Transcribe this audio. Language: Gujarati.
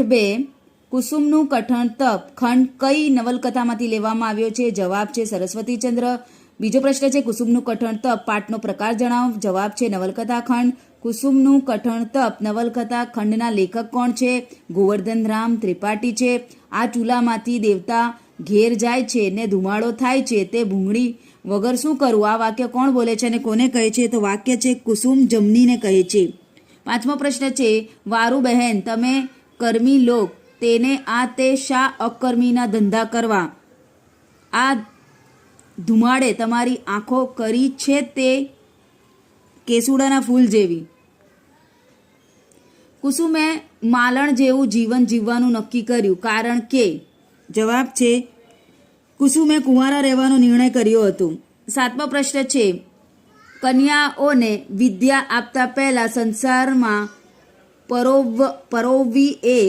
2 કુસુમનું કઠણ તપ ખંડ કઈ નવલકથામાંથી લેવામાં આવ્યો છે? જવાબ છે સરસ્વતીચંદ્ર. બીજો પ્રશ્ન છે કુસુમનું કઠણ તપ પાઠનો પ્રકાર જણાવો. જવાબ છે નવલકથા ખંડ. કુસુમનું કઠણ તપ નવલકથા ખંડના લેખક કોણ છે? ગોવર્ધનરામ ત્રિપાઠી છે. આ ચૂલામાંથી દેવતા ઘેર જાય છે ને ધુમાડો થાય છે, તે ભૂંગળી વગર શું કરવું? આ વાક્ય કોણ બોલે છે અને કોને કહે છે? તો વાક્ય છે કુસુમ જમનીને કહે છે. 5મો પ્રશ્ન છે વારુ બહેન તમે કર્મી લોક તેને આ તે શા અકર્મીના ધંધા કરવા? આ ધુમાડે તમારી આંખો કરી છે તે કેસુડાના ફૂલ જેવી. કુસુમે માલણ જેવું જીવન જીવવાનું નક્કી કર્યું કારણ કે? જવાબ છે કુસુમે કુંવારા રહેવાનો નિર્ણય કર્યો હતો. 7મો પ્રશ્ન છે કન્યાઓને વિદ્યા આપતા પહેલા સંસારમાં પરોવવી એ